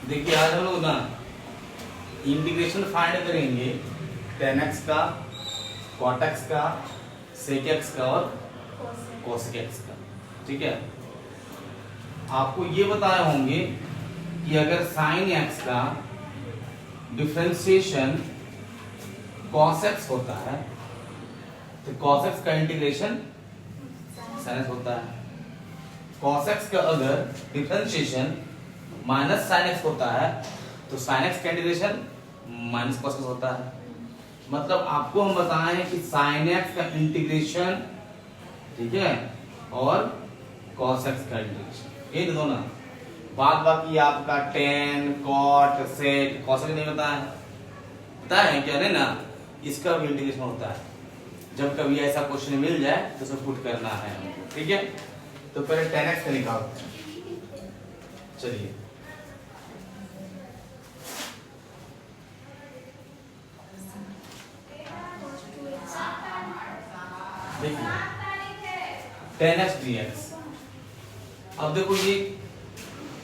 देखिए आज हम लोग ना इंटीग्रेशन फाइंड करेंगे tan x का, cot x का, sec x का और cosec x का। ठीक है, आपको ये बताए होंगे कि अगर sin x का डिफरेंशिएशन cos x होता है तो cos x का इंटीग्रेशन sin x होता है। cos x का अगर डिफरेंशिएशन माइनस sin x होता है तो sin x का इंटीग्रेशन माइनस cos x होता है। मतलब आपको हम बताए हैं कि sin x का इंटीग्रेशन, ठीक है, और cos x का इंटीग्रेशन, ये दोनों ना। बाद बाकी आपका tan, cot, sec, cos नहीं बताया है क्या? नहीं ना, इसका भी इंटीग्रेशन होता है। जब कभी ऐसा क्वेश्चन मिल जाए तो उसे पुट करना है हमको। ठीक है, तो पहले tan x का निकालते हैं। चलिए देखिए tan x dx। अब देखो ये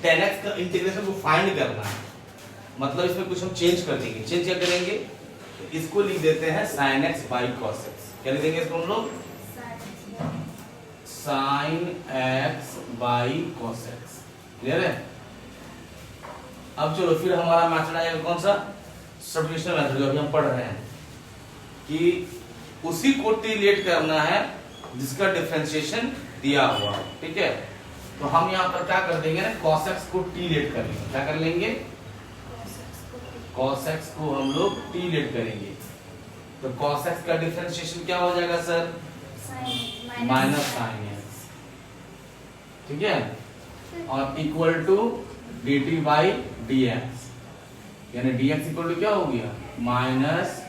tan x का इंटीग्रेशन को फाइंड करना है, मतलब इसमें कुछ हम चेंज कर देंगे। चेंज क्या करेंगे? इसको लिख देते हैं sin x by cos x। क्या लिख देंगे इसको हम लोग? sin x by cos x। Clear है? अब चलो फिर हमारा मेथड आएगा कौन सा? सब्स्टिट्यूशन मेथड, जो अभी हम पढ़ रहे हैं कि उसी को रिलेट करना है जिसका डिफरेंशिएशन दिया हुआ है। ठीक है, तो हम यहाँ पर क्या कर देंगे ना, cos x को रिलेट कर लेंगे। क्या कर लेंगे? cos x को हम लोग रिलेट करेंगे। तो cos x का डिफरेंशिएशन क्या हो जाएगा सर? Minus sin x। ठीक है, और equal to dt by dx, यानी dx इक्वल टू क्या हो गया? Minus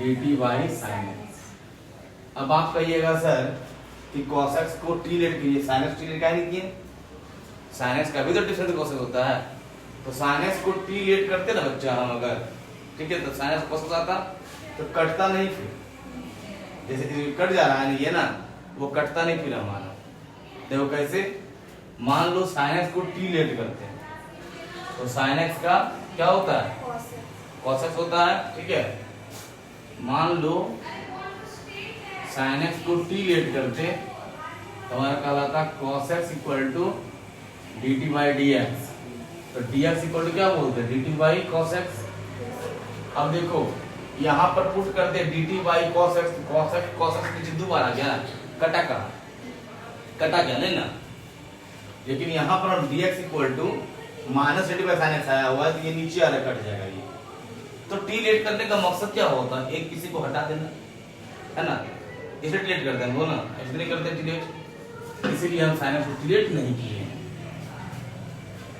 dt by sin x। अब आप कहिएगा सर कि cos x को रिलेट कीजिए, sin x रिलेट क्या नहीं किए? sin x का भी तो डिफरेंस cos x होता है, तो sin x को रिलेट करते ना बच्चा हम अगर, ठीक है, तो sin x cos x आता तो कटता नहीं, फिर जैसे कट जा रहा है ये ना, वो कटता नहीं फिर हमारा। देखो कैसे, मान लो sin x को रिलेट करते हैं तो sin x का क्या होता है? cos x होता है। ठीक है, मान लो sin x को रिलेट करते तो हमारा कहलाता cos x equal to dt by dx। तो dx इक्वल टू क्या बोलते हैं? dt by cos x। अब देखो यहाँ पर पुट करते dt by cos x, cos x नीचे दोबारा गया, कटा गया नहीं ना, लेकिन यहाँ पर हम dx equal to minus dt by sin x आया हुआ है तो ये नीचे आ रहा, कट जाएगा ये। तो रिलेट करने का मकसद क्या होता है? एक किसी को हटा देना है ना, इसे डिलीट कर देंगे वो ना, ऐसे नहीं करते डिलीट, इसीलिए हम sin x को डिलीट नहीं किए हैं।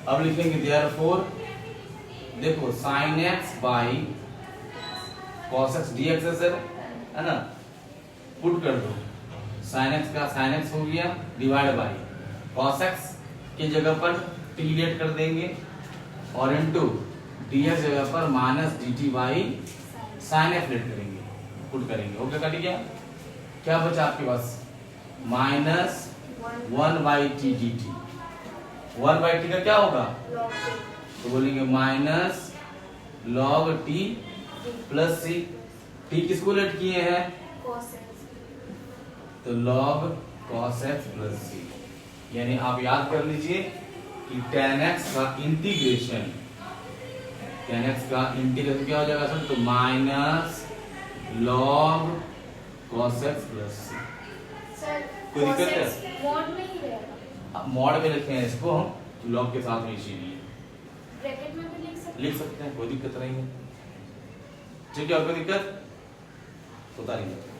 अब लिखेंगे therefore, देखो sin x by cos x dx है सर, है ना, पुट कर दो। sin x का sin x हो गया डिवाइड बाय cos x की जगह पर डिलीट कर देंगे और इनटू dx जगह पर minus dt by sin x let करेंगे, पुट करेंगे। ओके, कट गया। क्या बचा आपके पास? Minus 1 by T D T. 1 by T का क्या होगा? तो बोलेंगे minus log T plus C. T किसको लेट किए हैं? तो log cos x plus C. यानी आप याद कर लीजिए कि tan x का इंटीग्रेशन, tan x का इंटीग्रेशन क्या हो जाएगा सर? तो minus log cos x plus सी। कोई दिक्कत है? मॉड में ही रहेगा। मॉड में लिखे हैं इसको हम लॉग के साथ में, इसीलिए ब्रैकेट में भी लिख सकते हैं, कोई दिक्कत नहीं है। ठीक है, कोई दिक्कत होता नहीं है।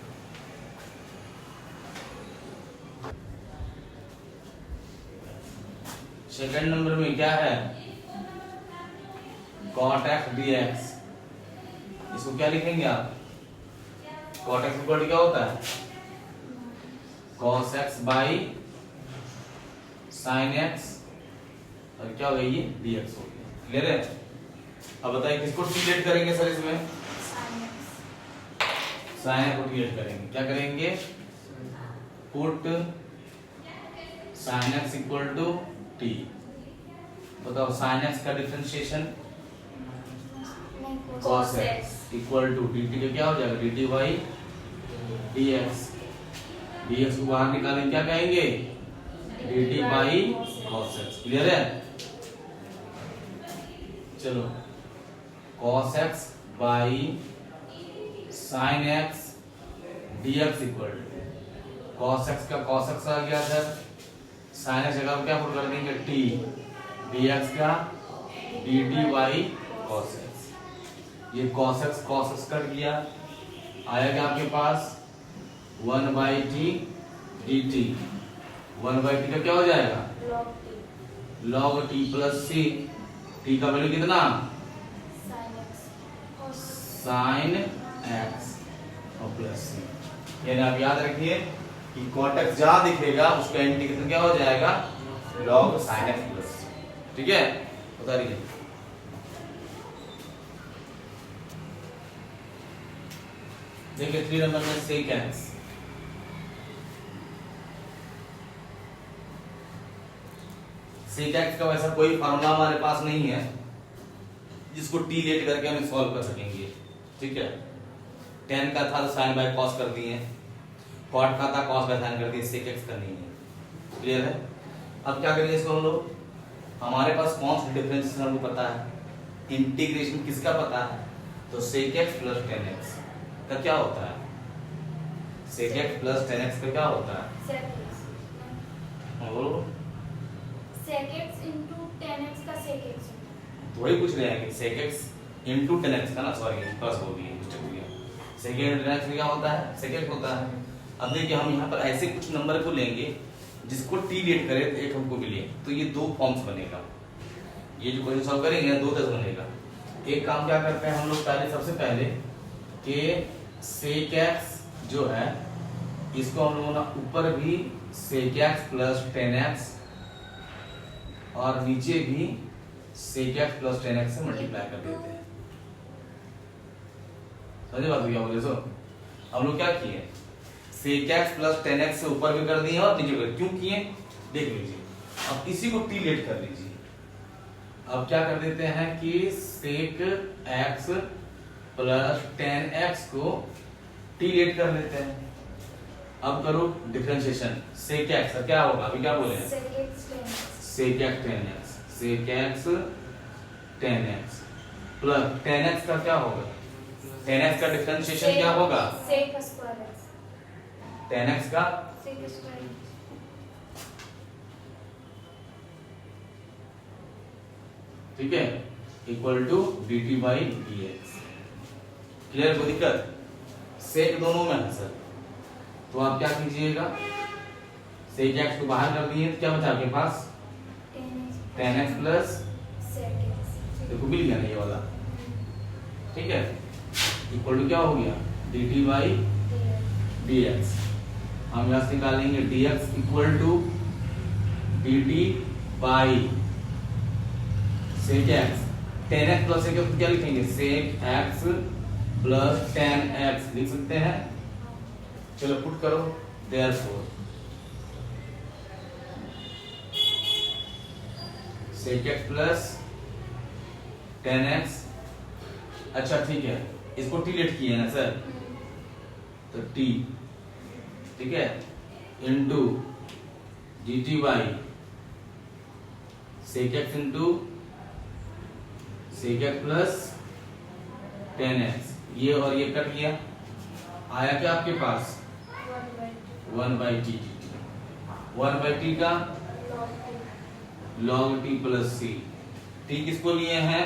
सेकंड नंबर में क्या है? cot x dx। इसको क्या लिखेंगे आप? cot x इक्वल टू क्या होता है? cos x by sin x, और क्या हो गया ये? dx हो गया। क्लियर है? अब बताइए किसको रिलेट करेंगे सर इसमें? sin x को रिलेट करेंगे। क्या करेंगे? Put sin x equal to t बताओ साइन एक्स का डिफरेंशिएशन नहीं cos x equal to dt का क्या हो जाएगा dt बाई dx dx को बाहर निकालें क्या कहेंगे dt by cos x clear है। चलो cos x by sin x dx equal to cos x का cos x आ गया सर sin x जगह क्या पुट कर देंगे t dx का dt बाई cos x ये cos x कट गया आएगा आपके पास 1 by T dt 1 by T का क्या हो जाएगा log t plus c t का वैल्यू कितना sin x और प्लस c यानी आप याद रखिए कि cot x जहां दिखेगा उसका इंटीग्रेशन क्या हो जाएगा log sin x plus c ठीक है बता दीजिए। देखिए 3 नंबर में sec x sec x का वैसा कोई फार्मूला हमारे पास नहीं है जिसको t लेट करके हम सॉल्व कर सकेंगे ठीक है। tan का था तो sin बाय cos कर दिए cot का था cos बाय sin कर दिए sec x का नहीं है क्लियर है। अब क्या करेंगे इसको हम लोग हमारे पास कौन सा डिफरेंशिएशन हमको पता है इंटीग्रेशन किसका पता है तो sec x plus tan x का क्या होता है sec x plus tan x का क्या होता है बोलो sec x into tan x का sec x तो वही पूछ रहे हैं कि sec x into tan x का ना सॉरी प्लस हो गई मिस्टेक हो गया sec x tan x क्या होता है sec x होता है। अब देखिए हम यहाँ पर ऐसे कुछ नंबर को लेंगे जिसको t लेट करे तो एक हमको मिले तो ये दो फॉर्म्स बनेगा ये जो क्वेश्चन सॉल्व करेंगे दो तरह बनेगा। एक काम क्या करते हैं हम लोग पहले सबसे पहले कि sec x जो है इसको हम लोगों ने ऊपर भी sec x plus tan x और नीचे भी sec x plus tan x से मल्टीप्लाई कर देते हैं समझे बात क्या बोले सो हम लोग क्या किए sec x plus tan x से ऊपर भी कर दिए और नीचे भी क्यों किए देख लीजिए। अब इसी को t लेट कर लीजिए अब क्या कर देते हैं कि sec x plus tan x को t लेट कर लेते हैं। अब करो डिफरेंशिएशन sec x का क्या होगा अभी क्या बोले sec x tan x sec x tan x sec x tan x plus tan x का क्या होगा tan x का डिफरेंशिएशन क्या होगा sec square x tan x का sec square x ठीक है equal to dt by dx clear कोई दिक्कत sec दोनों में है सर तो आप क्या कीजिएगा sec x को बाहर कर दिए तो क्या बचा आपके पास tan x plus sec x देखो मिल गया ना ये वाला ठीक है इक्वल टू क्या हो गया dt बाई dx हम यहां से निकालेंगे dx equal to dt by sec x tan x plus sec x क्या लिखेंगे sec x plus tan x लिख सकते हैं चलो पुट करो therefore sec x plus tan x अच्छा ठीक है इसको t लेट किए ना सर तो t ठीक है into dt by sec x into sec x plus tan x ये और ये कट गया आया क्या आपके पास 1 बाई टी 1 बाई टी का log t plus c t किसको लिए हैं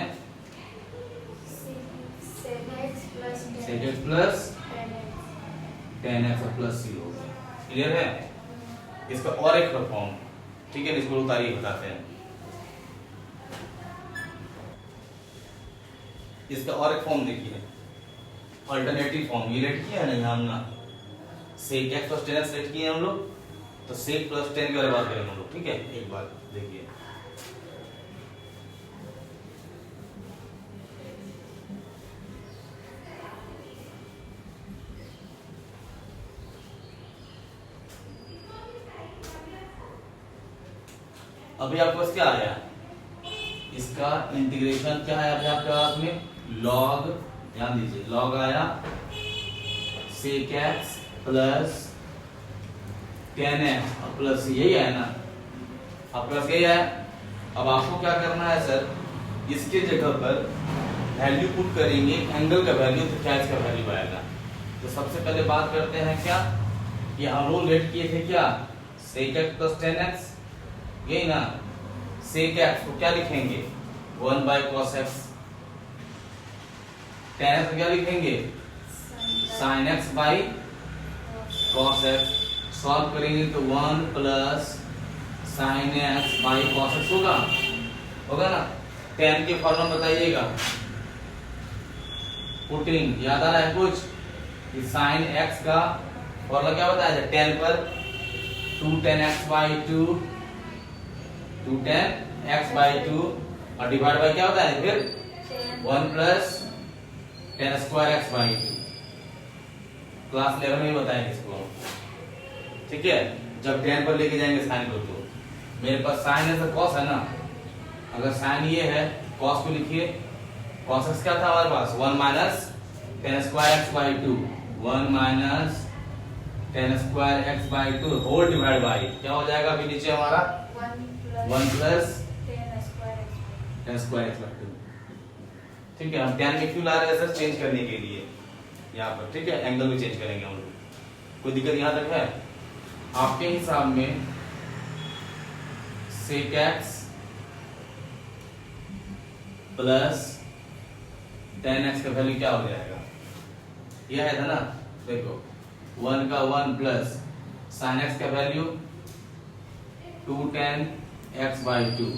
sec x plus sec x plus tan x tan x plus c हो गया क्लियर है। इसका और एक फॉर्म ठीक है इसको उतारिए बताते हैं इसका और एक फॉर्म देखिए अल्टरनेटिव फॉर्म ये लेट किया है ना हमने sec x plus tan x let किए हम लोग तो sec प्लस tan की बात करेंगे हम लोग ठीक है एक बार देखिए अभी आपके पास क्या आया इसका इंटीग्रेशन क्या है अभी आपके पास में, लॉग, ध्यान दीजिए, लॉग आया sec x plus tan x और प्लस यही है ना, आपके पास यही है। अब आपको क्या करना है सर, इसके जगह पर वैल्यू पुट करेंगे, एंगल का वैल्यू, तो क्या इसका वैल्यू आएगा। तो सबसे पहले बात करते हैं क्या, ये हम लोग लेट किए थे क्या, sec x plus tan x, यही ना। sec x को क्या लिखेंगे, 1 by cos x, tan x को क्या लिखेंगे, sin x by cos x। Solve करेंगे तो 1 plus sin x by cos x होगा, होगा ना। tan के फॉर्मूला बताइएगा, पुटिंग याद आ रहा है कुछ, कि sin x का फॉर्मूला क्या बताया था, tan पर 2 tan x by 2, 2 tan x by 2 और डिवाइड बाय क्या होता है फिर 1 plus tan square x by 2। Class 11 में बताएंगे इसको, ठीक है। जब tan पर लेके जाएंगे sin को, तो मेरे पास sin है तो cos है ना, अगर sin ये है cos को लिखिए, cos x क्या था हमारे पास, 1 minus tan square x by 2, 1 minus tan square x by 2 whole divide by क्या हो जाएगा अभी नीचे हमारा 1 plus tan square x by 2। ठीक है, हम tan में क्यों ला रहे हैं सर, चेंज करने के लिए यहाँ पर, ठीक है, एंगल भी चेंज करेंगे हम लोग। कोई दिक्कत यहाँ तक है आपके हिसाब में, sec x plus tan x का वैल्यू क्या हो जाएगा, यह है था ना, देखो 1 का 1 प्लस sin x का value 2 tan x by 2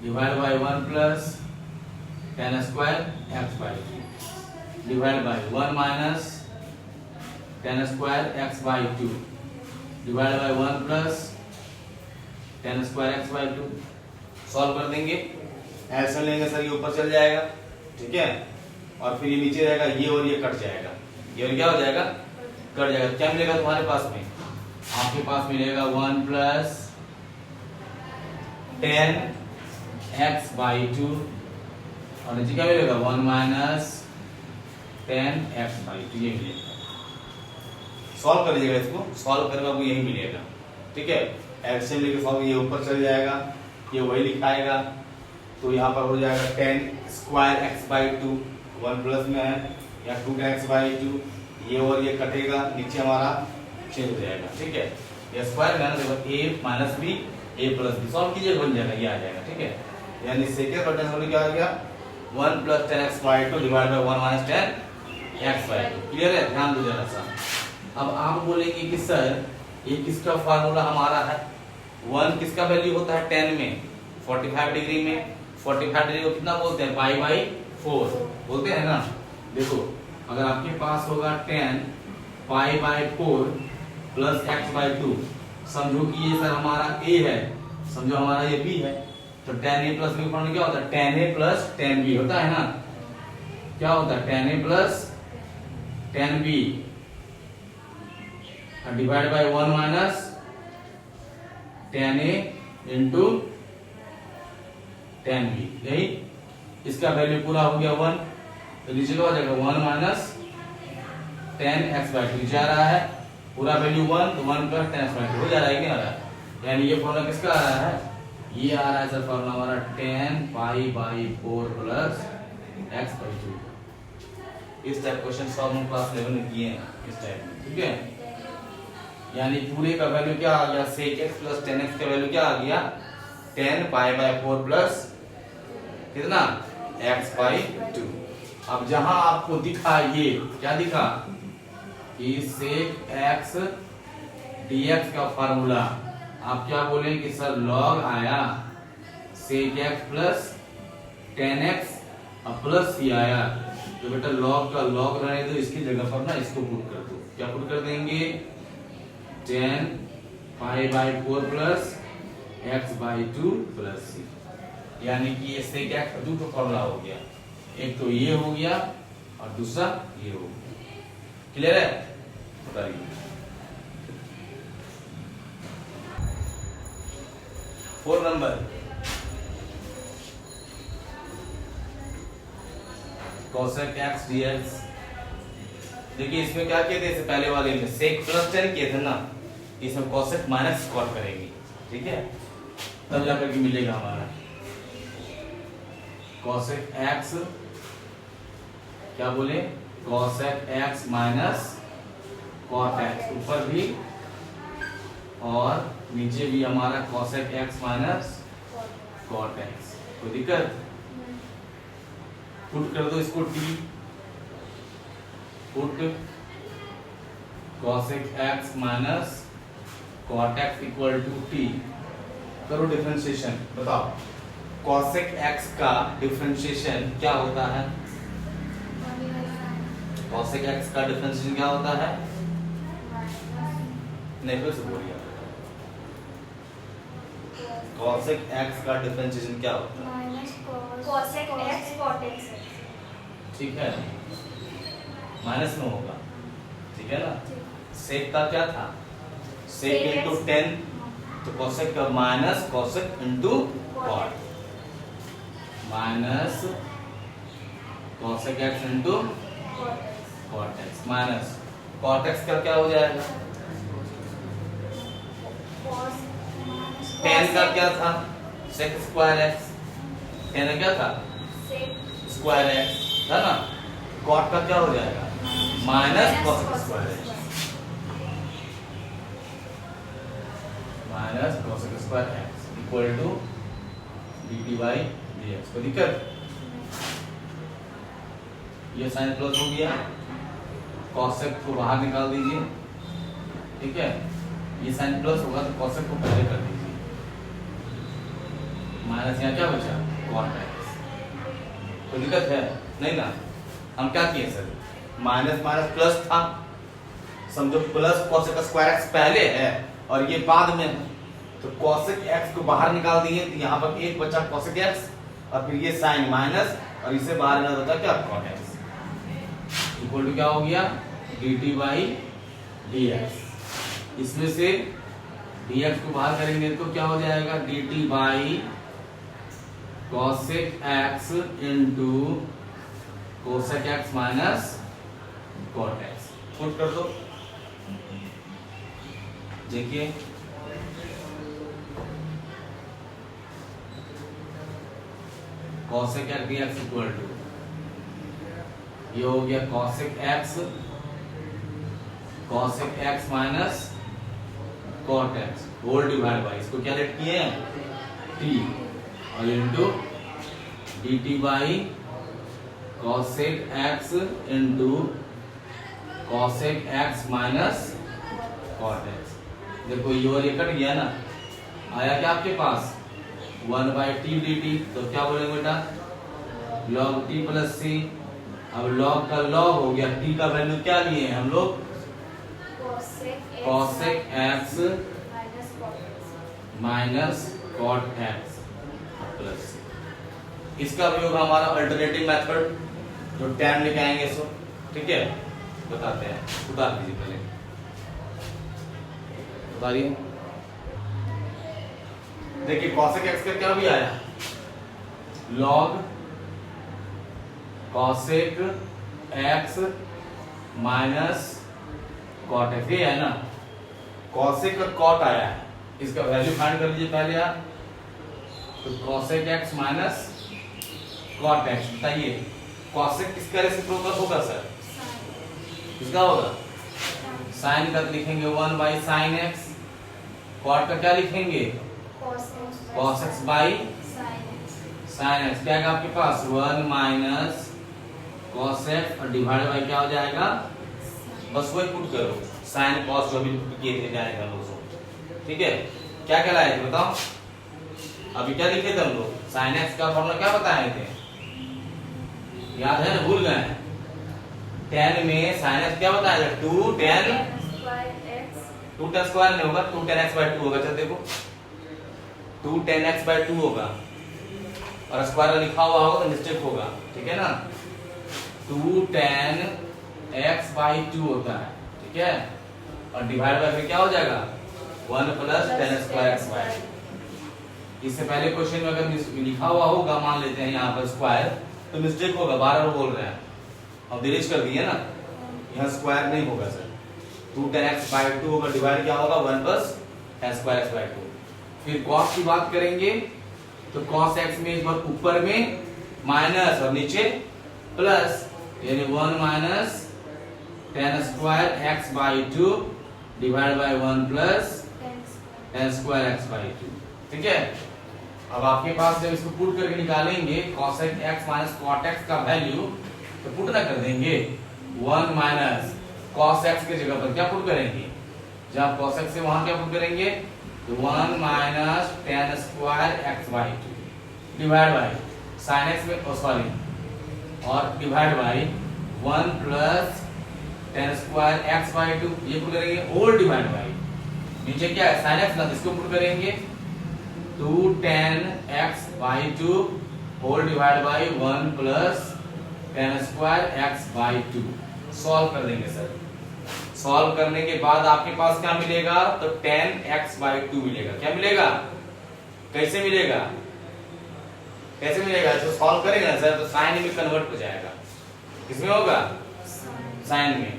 divide by 1 plus tan square x by 2 divide by 1 minus tan square x by 2 divide by 1 plus tan square x by 2। Solve कर देंगे, ऐसे लेंगे सर, ये ऊपर चल जाएगा, ठीक है, और फिर ये नीचे रहेगा, ये और ये कट जाएगा, ये और क्या हो जाएगा, कट जाएगा। क्या मिलेगा तुम्हारे पास में, आपके पास मिलेगा 1 प्लस tan x by 2 और नीचे क्या मिलेगा 1 माइनस tan x by 2, ये मिलेगा। सॉल्व कर लीजिएगा इसको, सॉल्व करके आपको यही मिलेगा, ठीक है। एलसीएम लेके सॉल्व, ये ऊपर चल जाएगा, ये वही लिखाएगा, तो यहाँ पर हो जाएगा tan square x by 2, 1 plus में है, या 2 tan x by 2, ये और ये कटेगा, नीचे हमारा चेंज हो जाएगा, ठीक है। ये स्क्वायर में ना, a minus b a plus b, solve कीजिए बन जाएगा, ये आ जाएगा, ठीक है। यानी सेकंड क्वेश्चन हमने क्या आ गया, 1 plus tan x by 2 divide by 1 minus tan x by 2। Clear है, ध्यान दो जरा सा। अब आप बोलेंगे कि सर ये किसका फार्मूला हमारा है, 1 किसका वैल्यू होता है tan में, 45 डिग्री में, 45 डिग्री को कितना बोलते हैं, पाई बाई 4 बोलते हैं ना। देखो अगर आपके पास होगा tan pi by 4 plus x by 2, समझो कि ये सर हमारा a है, समझो हमारा ये b है, तो tan a plus b formula क्या होता है, tan a plus tan b होता है ना, क्या होता है tan a plus tan b divide by 1 minus tan a into tan b, यही इसका वैल्यू पूरा हो गया 1, तो नीचे क्या हो जाएगा 1 माइनस tan x by 2 जा रहा है, पूरा वैल्यू 1, तो 1 प्लस tan x by 2 हो जा रहा है, क्या आ रहा है, यानी ये फॉर्मूला किसका आ रहा है, ये आ रहा है सर फॉर्मूला हमारा tan pi by 4 plus x by 2। इस टाइप क्वेश्चन सॉल्व हम क्लास 11 में किए हैं, इस टाइप में, ठीक है। यानी पूरे का वैल्यू क्या आ गया, sec x plus tan x का वैल्यू क्या आ गया, tan पाई बाई 4 प्लस कितना x by 2। अब जहां आपको दिखा, ये क्या दिखा कि sec x dx का फार्मूला, आप क्या बोलेंगे कि सर log आया sec x plus tan x और प्लस ही आया, तो बेटा log का log रहने दो, इसकी जगह पर ना इसको पुट कर दो, क्या पुट कर देंगे, tan pi by 4 plus x by 2 plus c, यानी कि ये sec x का दो फॉर्मूला हो गया, एक तो ये हो गया और दूसरा ये हो गया। क्लियर है, बताइए। 4 नंबर cosec x dx। देखिए इसमें क्या किए थे, इससे पहले वाले में sec प्लस tan किए थे ना, इसमें cosec माइनस cot करेंगे, ठीक है, तब जाकर के मिलेगा हमारा cosec x, क्या बोले, cosec x minus cot x, ऊपर भी और नीचे भी हमारा cosec x minus cot x। कोई दिक्कत, पुट कर दो इसको t, put cosec x minus cot x equal to t, करो डिफरेंशिएशन। बताओ cosec x का डिफरेंशिएशन क्या होता है, cosec x का डिफरेंशिएशन क्या होता है, नहीं फिर से बोलिए, cosec x का डिफरेंशिएशन क्या होता है, minus cosec x cot x। ठीक है, माइनस में होगा, ठीक है ना। sec का क्या था, sec इंटू tan, तो cosec का minus cosec into cot, minus cosec x into cot x, minus cot x का क्या हो जाएगा, tan का क्या था, sec स्क्वायर x, tan का क्या था, स्क्वायर x था ना, cot का क्या हो जाएगा, minus cosec square x, minus cosec square x equal to dt by dx। कोई दिक्कत, ये साइन प्लस हो गया, cosec को बाहर निकाल दीजिए, ठीक है, ये साइन प्लस होगा तो cosec को पहले कर दीजिए, माइनस यहाँ क्या बचा, cot x। कोई दिक्कत है नहीं ना, हम क्या किए सर, माइनस माइनस प्लस था, समझो प्लस cosec स्क्वायर x पहले है और ये बाद में है, तो cosec x को बाहर निकाल दिए तो यहाँ पर एक बचा cosec x और फिर ये साइन माइनस और इसे बाहर निकाल देता क्या, cot x इक्वल टू क्या हो गया, dt बाई dx। इसमें से dx को बाहर करेंगे तो क्या हो जाएगा, dt by cosec x into cosec x minus cot x, पुट कर दो। देखिए cosec x dx equal to, ये हो गया cosec x minus cot x whole divide by, इसको क्या लेट किए हैं, t, और into dt by cosec x into cosec x minus cot x। देखो ये और ये कट गया ना, आया क्या आपके पास 1 बाई टी dt, तो क्या बोलेंगे बेटा, log t प्लस c। अब log का log हो गया, t का वैल्यू क्या लिए हैं हम लोग, cosec x minus cot x plus c। इसका प्रयोग हमारा अल्टरनेटिव मेथड जो tan लेके आएंगे सो, ठीक है, बताते हैं, उतार दीजिए पहले, उतारिए। देखिए cosec x का क्या भी आया, log cosec x minus cot x, ये है ना, cosec का cot आया है, इसका वैल्यू फाइंड कर लीजिए पहले आप, तो cosec x minus cot x, बताइए cosec किसका रेसिप्रोकल होगा सर, किसका होगा, साइन का लिखेंगे 1 बाई साइन x, cot का क्या लिखेंगे, cos x by sine x, क्या है आपके पास 1 माइनस cos x और डिवाइड बाई क्या हो जाएगा, बस वही पुट करो, साइन cos जो भी किए थे जाएगा लोगों, ठीक है। क्या कहलाए थे बताओ, अभी क्या लिखे थे हम लोग, साइन x का फॉर्मूला क्या बताए थे, याद है ना, भूल गए हैं, tan में sin x क्या बताया था, 2 tan स्क्वायर नहीं होगा, 2 tan x by 2 होगा, चल देखो 2 tan x by 2 होगा, और स्क्वायर लिखा हुआ होगा तो मिस्टेक होगा, ठीक है ना, 2 tan x by 2 होता है, ठीक है, और डिवाइड बाय फिर क्या हो जाएगा 1 plus tan square x by। इससे पहले क्वेश्चन में अगर लिखा हुआ होगा, मान लेते हैं यहाँ पर स्क्वायर, तो मिस्टेक होगा, बार बार बोल रहे हैं, अब डिलीट कर दिए ना, यहाँ स्क्वायर नहीं होगा सर, 2 tan x by 2 होगा, डिवाइड क्या होगा 1 plus tan square x by 2। फिर cos की बात करेंगे तो cos x में एक बार ऊपर में माइनस और नीचे प्लस, यानी 1 minus tan square x by 2 divide by 1 plus tan square x by 2। ठीक है, अब आपके पास जब इसको पुट करके निकालेंगे cos x minus cot x का वैल्यू, तो पुट ना कर देंगे 1 minus cos x के जगह पर क्या पुट करेंगे, जब cos x से वहां क्या पुट करेंगे तो 1 minus tan square x by 2 divide by sin x में सॉरी और divide by 1 plus tan square x by 2, ये पुट करेंगे और डिवाइड बाय नीचे क्या है sin x ना, इसको पुट करेंगे 2 tan x by 2 whole divide by 1 plus tan square x by 2। Solve कर देंगे सर, सॉल्व करने के बाद आपके पास क्या मिलेगा तो tan x by 2 मिलेगा। क्या मिलेगा, कैसे मिलेगा, कैसे मिलेगा, तो सॉल्व करेंगे ना सर तो साइन में कन्वर्ट हो जाएगा, किसमें होगा साइन में।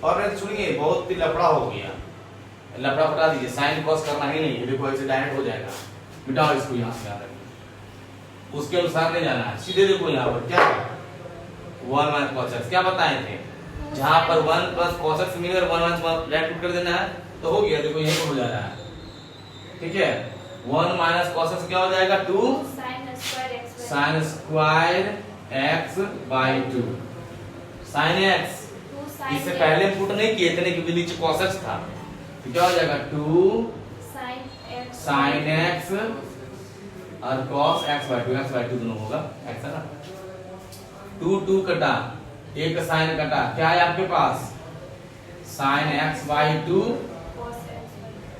और सुनिए बहुत ही लफड़ा हो गया, लफड़ा फटा दीजिए, साइन कॉस करना ही नहीं है, देखो ऐसे डायरेक्ट हो जाएगा, मिटाओ इसको यहाँ से, उसके अनुसार नहीं जाना है, सीधे देखो यहाँ पर क्या 1 minus cos x क्या बताए थे, जहां पर 1 plus cos x मिले और 1 minus डायरेक्ट पुट कर देना है तो हो गया, देखो यही पर हो जा रहा है। ठीक है, 1 minus cos x क्या हो जाएगा 2 sin square x by 2 sin x, इससे पहले पुट नहीं किए थे क्योंकि नीचे cos x था, तो क्या हो जाएगा 2 sin x और cos x by 2 दोनों होगा, x है ना, 2 2 कटा, एक साइन कटा, क्या है आपके पास sin x by 2,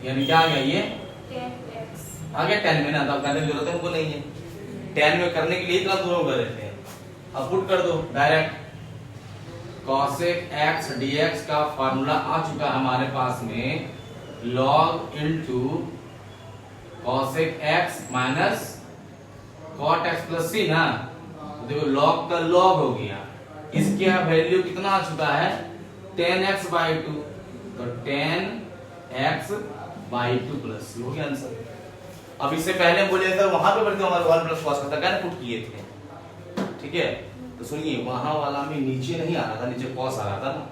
यानी क्या आ गया ये आ गया 10 में ना, तब करने की जरूरत हमको नहीं है, 10 में करने के लिए इतना दोनों कर देते हैं। अब पुट कर दो डायरेक्ट, cos x dx का फार्मूला आ चुका हमारे पास में log into cos x minus cot x plus c ना, तो देखो log का log हो गया, इसके वैल्यू कितना आ चुका है 10x by 2, तो 10x by 2 प्लस हो गया आंसर। अब इससे पहले बोले सर वहां पे बढ़ते हमारे 1 plus cos का था पुट किए थे। ठीक है, तो सुनिए वहां वाला में नीचे नहीं आ रहा था, नीचे cos आ रहा था ना,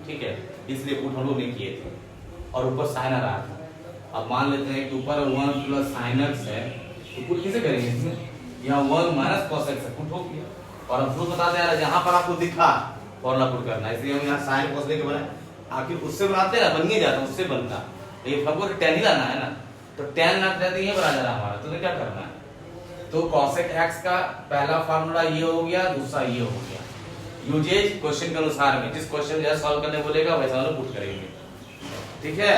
ठीक है, इसलिए पुट हम लोग नहीं किए थे, और ऊपर sin आ रहा था। अब मान लेते हैं कि ऊपर 1 plus sin x है, तो पुट कैसे करेंगे इसमें, यहाँ 1 minus cos x पुट हो गया, और हम खुद बताते हैं जहां पर आपको दिखा फॉर्मूला पुट करना, इसलिए हम यहाँ sin cos लेके बनाए, आखिर उससे बनाते हैं ना, बन ही जाता उससे बनता, लेकिन हमको tan ही लाना है ना, तो tan ना रहते ये बना जा रहा हमारा, तो क्या करना है, तो cos x का पहला फार्मूला ये हो गया, दूसरा ये हो गया, यूजेज क्वेश्चन के अनुसार में, जिस क्वेश्चन जैसा सॉल्व करने बोलेगा वैसा हम पुट करेंगे। ठीक है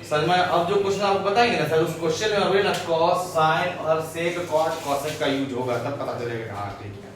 सर, मैं अब जो क्वेश्चन आपको बताएंगे ना सर, उस क्वेश्चन में अभी ना cos sin और sec cot cosec का यूज होगा, तब पता चलेगा। हाँ ठीक है।